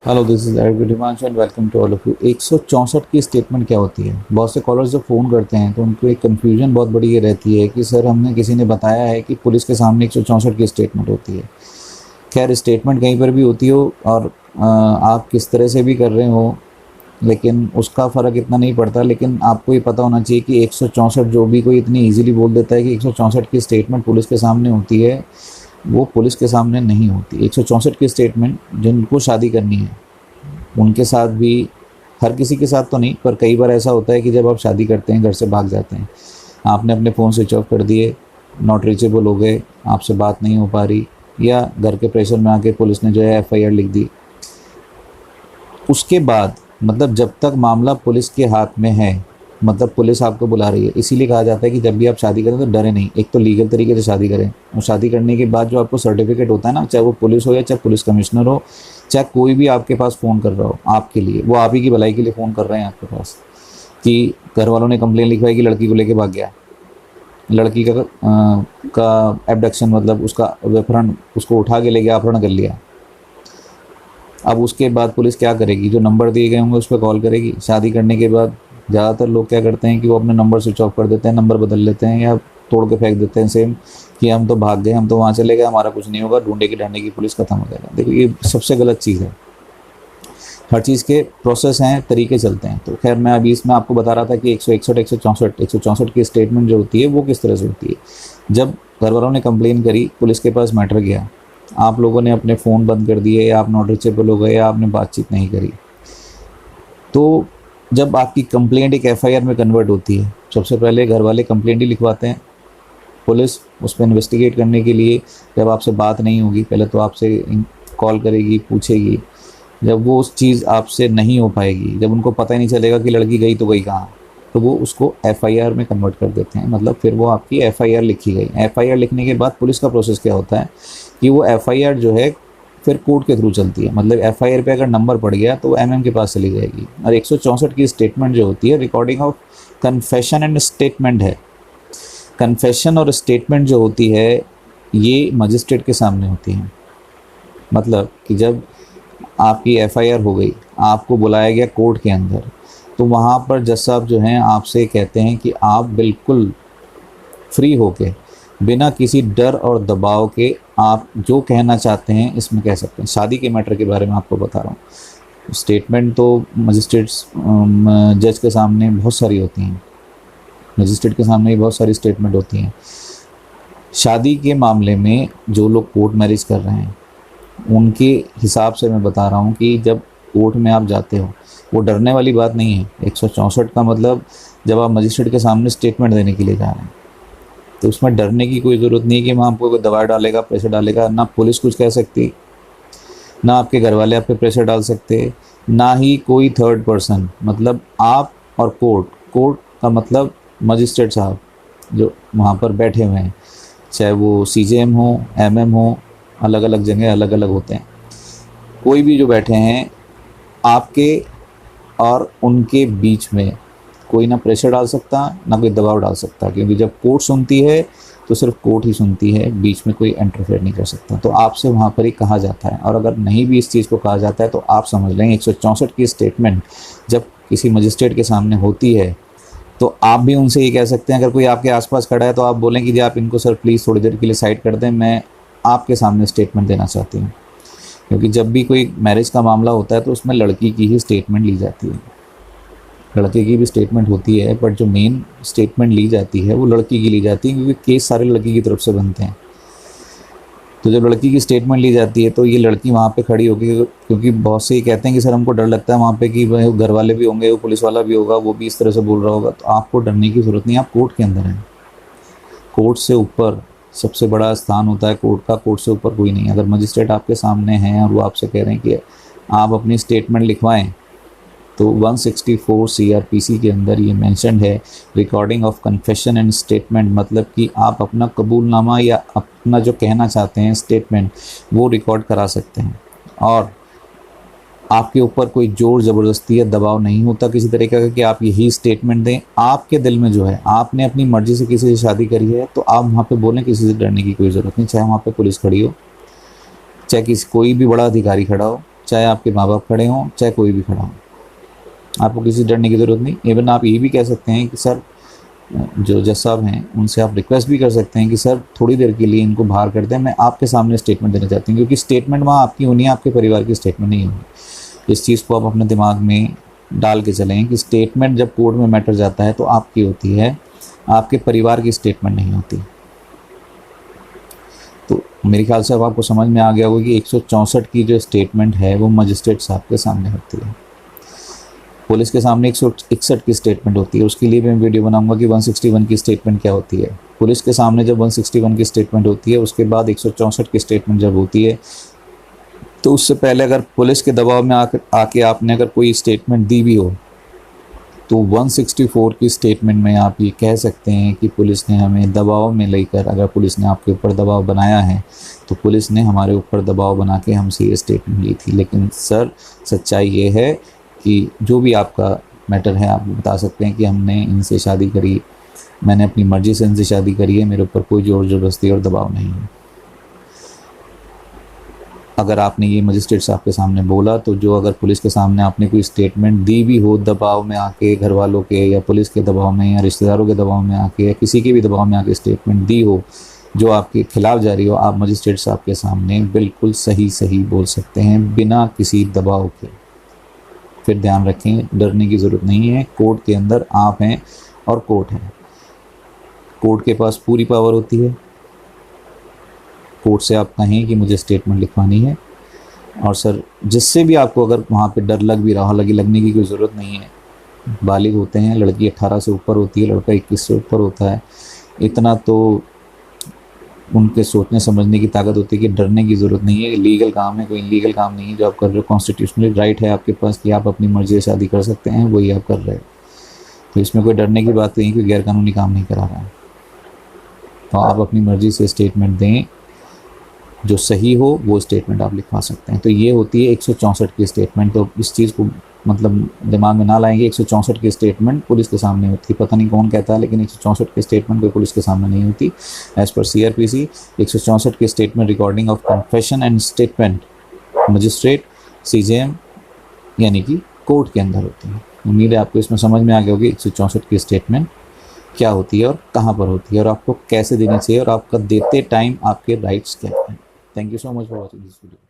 Hello, this is Edwin Himanshu and welcome to all of you. 164 की statement क्या होती है? बहुत से कॉलर्स जब फ़ोन करते हैं तो उनको एक कन्फ्यूजन बहुत बड़ी ये रहती है कि सर हमने किसी ने बताया है कि पुलिस के सामने 164 की स्टेटमेंट होती है। खैर, स्टेटमेंट कहीं पर भी होती हो और आप किस तरह से भी कर रहे हो, लेकिन उसका फ़र्क इतना नहीं पड़ता। लेकिन आपको ये पता होना चाहिए कि 164 जो भी कोई इतनी ईजिली बोल देता है कि 164 की स्टेटमेंट पुलिस के सामने होती है, वो पुलिस के सामने नहीं होती। 164 की स्टेटमेंट जिनको शादी करनी है उनके साथ भी, हर किसी के साथ तो नहीं, पर कई बार ऐसा होता है कि जब आप शादी करते हैं, घर से भाग जाते हैं, आपने अपने फ़ोन स्विच ऑफ कर दिए, नॉट रीचेबल हो गए, आपसे बात नहीं हो पा रही, या घर के प्रेशर में आके पुलिस ने जो है एफआईआर लिख दी। उसके बाद मतलब जब तक मामला पुलिस के हाथ में है, मतलब पुलिस आपको बुला रही है, इसीलिए कहा जाता है कि जब भी आप शादी करें तो डरे नहीं। एक तो लीगल तरीके से शादी करें, और शादी करने के बाद जो आपको सर्टिफिकेट होता है ना, चाहे वो पुलिस हो या चाहे पुलिस कमिश्नर हो, चाहे कोई भी आपके पास फ़ोन कर रहा हो आपके लिए, वो आप ही की भलाई के लिए फ़ोन कर रहे हैं आपके पास, कि घर वालों ने कंप्लेन लिखवाई कि लड़की को लेके भाग गया, लड़की का एबडक्शन, मतलब उसका अपहरण, उसको उठा के ले गया, अपहरण कर लिया। अब उसके बाद पुलिस क्या करेगी? जो नंबर दिए गए होंगे उस पर कॉल करेगी। शादी करने के बाद ज़्यादातर लोग क्या करते हैं कि वो अपने नंबर स्विच ऑफ कर देते हैं, नंबर बदल लेते हैं या तोड़ के फेंक देते हैं सेम, कि हम तो भाग गए, हम तो वहाँ चले गए, हमारा कुछ नहीं होगा, ढूंढेगी ढांढेगी पुलिस, खत्म हो जाएगा। देखो, ये सबसे गलत चीज़ है। हर चीज़ के प्रोसेस हैं, तरीके चलते हैं। तो खैर, मैं अभी इसमें आपको बता रहा था कि 161, 164 की स्टेटमेंट जो होती है वो किस तरह से होती है। जब घर वालों ने कंप्लेन करी, पुलिस के पास मैटर गया, आप लोगों ने अपने फ़ोन बंद कर दिए, या आप नॉट रीचेबल हो गए, या आपने बातचीत नहीं करी, तो जब आपकी कंप्लेंट एक एफआईआर में कन्वर्ट होती है, सबसे पहले घर वाले कंप्लेंट ही लिखवाते हैं। पुलिस उस पर इन्वेस्टिगेट करने के लिए जब आपसे बात नहीं होगी, पहले तो आपसे कॉल करेगी, पूछेगी। जब वो उस चीज़ आपसे नहीं हो पाएगी, जब उनको पता ही नहीं चलेगा कि लड़की गई तो गई कहाँ, तो वो उसको एफआईआर में कन्वर्ट कर देते हैं। मतलब फिर वो आपकी एफआईआर लिखी गई। एफआईआर लिखने के बाद पुलिस का प्रोसेस क्या होता है कि वो एफआईआर जो है फिर कोर्ट के थ्रू चलती है। मतलब एफआईआर पे अगर नंबर पड़ गया तो वो एमएम के पास चली जाएगी। और 164 की स्टेटमेंट जो होती है, recording of confession and statement है। कन्फेशन और स्टेटमेंट जो होती है ये मजिस्ट्रेट के सामने होती है। मतलब कि जब आपकी एफआईआर हो गई, आपको बुलाया गया कोर्ट के अंदर, तो वहाँ पर जज साहब जो हैं आपसे कहते हैं कि आप बिल्कुल फ्री होके, बिना किसी डर और दबाव के, आप जो कहना चाहते हैं इसमें कह सकते हैं। शादी के मैटर के बारे में आपको बता रहा हूँ। स्टेटमेंट तो मजिस्ट्रेट्स जज के सामने बहुत सारी होती हैं, मजिस्ट्रेट के सामने ही बहुत सारी स्टेटमेंट होती हैं। शादी के मामले में जो लोग कोर्ट मैरिज कर रहे हैं उनके हिसाब से मैं बता रहा हूँ कि जब कोर्ट में आप जाते हो, वो डरने वाली बात नहीं है। 164 का मतलब जब आप मजिस्ट्रेट के सामने स्टेटमेंट देने के लिए जा रहे हैं, तो उसमें डरने की कोई ज़रूरत नहीं है कि वहाँ आपको कोई दबाव डालेगा, प्रेशर डालेगा। ना पुलिस कुछ कह सकती, ना आपके घर वाले आप पे प्रेशर डाल सकते, ना ही कोई थर्ड पर्सन। मतलब आप और कोर्ट, कोर्ट का मतलब मजिस्ट्रेट साहब जो वहाँ पर बैठे हुए हैं, चाहे वो सीजेएम हो, एमएम हो, अलग अलग जगह अलग अलग होते हैं, कोई भी जो बैठे हैं, आपके और उनके बीच में कोई ना प्रेशर डाल सकता, ना कोई दबाव डाल सकता। क्योंकि जब कोर्ट सुनती है तो सिर्फ कोर्ट ही सुनती है, बीच में कोई इंटरफेयर नहीं कर सकता। तो आपसे वहाँ पर ही कहा जाता है। और अगर नहीं भी इस चीज़ को कहा जाता है तो आप समझ लें, 164 की स्टेटमेंट जब किसी मजिस्ट्रेट के सामने होती है तो आप भी उनसे ये कह सकते हैं, अगर कोई आपके आसपास खड़ा है तो आप बोलें कि जी आप इनको सर प्लीज़ थोड़ी देर के लिए साइड कर दें, मैं आपके सामने स्टेटमेंट देना चाहती हूँ। क्योंकि जब भी कोई मैरिज का मामला होता है तो उसमें लड़की की ही स्टेटमेंट ली जाती है। लड़के की भी स्टेटमेंट होती है, बट जो मेन स्टेटमेंट ली जाती है वो लड़की की ली जाती है, क्योंकि केस सारे लड़की की तरफ से बनते हैं। तो जब लड़की की स्टेटमेंट ली जाती है तो ये लड़की वहाँ पे खड़ी होगी, क्योंकि बहुत से ये कहते हैं कि सर हमको डर लगता है वहाँ पे कि भाई घर वाले भी होंगे, वो पुलिस वाला भी होगा, वो भी इस तरह से बोल रहा होगा। तो आपको डरने की ज़रूरत नहीं, आप कोर्ट के अंदर हैं। कोर्ट से ऊपर सबसे बड़ा स्थान होता है कोर्ट का, कोर्ट से ऊपर कोई नहीं। अगर मजिस्ट्रेट आपके सामने हैं और वो आपसे कह रहे हैं कि आप अपनी स्टेटमेंट लिखवाएं, तो 164 सीआरपीसी के अंदर ये मेंशन है, recording of confession and statement. मतलब कि आप अपना कबूलनामा या अपना जो कहना चाहते हैं स्टेटमेंट, वो रिकॉर्ड करा सकते हैं। और आपके ऊपर कोई जोर ज़बरदस्ती या दबाव नहीं होता किसी तरीके का कि आप यही स्टेटमेंट दें। आपके दिल में जो है, आपने अपनी मर्ज़ी से किसी से शादी करी है, तो आप वहाँ पे बोलें, किसी से डरने की कोई ज़रूरत नहीं। चाहे वहाँ पे पुलिस खड़ी हो, चाहे किसी कोई भी बड़ा अधिकारी खड़ा हो, चाहे आपके माँ बाप खड़े हों, चाहे कोई भी खड़ा हो, आपको किसी डरने की ज़रूरत नहीं। इवन आप ये भी कह सकते हैं कि सर, जो जज साहब हैं उनसे आप रिक्वेस्ट भी कर सकते हैं कि सर थोड़ी देर के लिए इनको बाहर कर दें, मैं आपके सामने स्टेटमेंट देना चाहती हूँ, क्योंकि स्टेटमेंट वहाँ आपकी होनी है, आपके परिवार की स्टेटमेंट नहीं होगी। इस चीज़ को आप अपने दिमाग में डाल के चलें कि स्टेटमेंट जब कोर्ट में मैटर जाता है तो आपकी होती है, आपके परिवार की स्टेटमेंट नहीं होती। तो मेरे ख्याल से अब आपको समझ में आ गया होगा कि 164 की जो स्टेटमेंट है वो मजिस्ट्रेट साहब के सामने होती है। पुलिस के सामने 161 की स्टेटमेंट होती है, उसके लिए मैं वीडियो बनाऊंगा कि 161 की स्टेटमेंट क्या होती है। पुलिस के सामने जब 161 की स्टेटमेंट होती है, उसके बाद 164 की स्टेटमेंट जब होती है, तो उससे पहले अगर पुलिस के दबाव में आके आपने अगर कोई स्टेटमेंट दी भी हो, तो 164 की स्टेटमेंट में आप ये कह सकते हैं कि पुलिस ने हमें दबाव में लेकर, अगर पुलिस ने आपके ऊपर दबाव बनाया है तो पुलिस ने हमारे ऊपर दबाव बना के हमसे ये स्टेटमेंट ली थी। लेकिन सर, सच्चाई ये है कि जो भी आपका मैटर है, आप बता सकते हैं कि हमने इनसे शादी करी, मैंने अपनी मर्ज़ी से इनसे शादी करी है, मेरे ऊपर कोई ज़ोर ज़बरदस्ती और दबाव नहीं है। अगर आपने ये मजिस्ट्रेट साहब के सामने बोला, तो जो अगर पुलिस के सामने आपने कोई स्टेटमेंट दी भी हो दबाव में आके, घर वालों के या पुलिस के दबाव में या रिश्तेदारों के दबाव में आके या किसी के भी दबाव में आके स्टेटमेंट दी हो जो आपके खिलाफ जारी हो, आप मजिस्ट्रेट साहब के सामने बिल्कुल सही बोल सकते हैं बिना किसी दबाव के। फिर ध्यान रखें, डरने की ज़रूरत नहीं है। कोर्ट के अंदर आप हैं और कोर्ट है, कोर्ट के पास पूरी पावर होती है। कोर्ट से आप कहें कि मुझे स्टेटमेंट लिखवानी है, और सर जिससे भी आपको अगर वहाँ पे डर लग भी रहा, लगने की कोई ज़रूरत नहीं है। बालिग होते हैं, लड़की 18 से ऊपर होती है, लड़का 21 से ऊपर होता है। इतना तो उनके सोचने समझने की ताकत होती है कि डरने की ज़रूरत नहीं है। लीगल काम है, कोई इलीगल काम नहीं है जो आप कर रहे हो। कॉन्स्टिट्यूशनली राइट है आपके पास कि आप अपनी मर्ज़ी से शादी कर सकते हैं, वही आप कर रहे हो। तो इसमें कोई डरने की बात नहीं, कोई गैरकानूनी काम नहीं करा रहा है। तो आप अपनी मर्ज़ी से स्टेटमेंट दें, जो सही हो वो स्टेटमेंट आप लिखवा सकते हैं। तो ये होती है 164 की स्टेटमेंट। तो इस चीज़ को मतलब दिमाग में ना लाएंगे, 164 की स्टेटमेंट पुलिस के सामने होती है। पता नहीं कौन कहता है, लेकिन 164 की स्टेटमेंट कोई पुलिस के सामने नहीं होती। एज़ पर CRPC 164 की statement recording of confession and statement magistrate CJM यानी कि कोर्ट के अंदर होती है। उम्मीद है आपको इसमें समझ में आ गया होगी 164 की स्टेटमेंट क्या होती है और कहाँ पर होती है और आपको कैसे देनी चाहिए और आपका देते टाइम आपके राइट्स क्या हैं। Thank you so much for watching this video.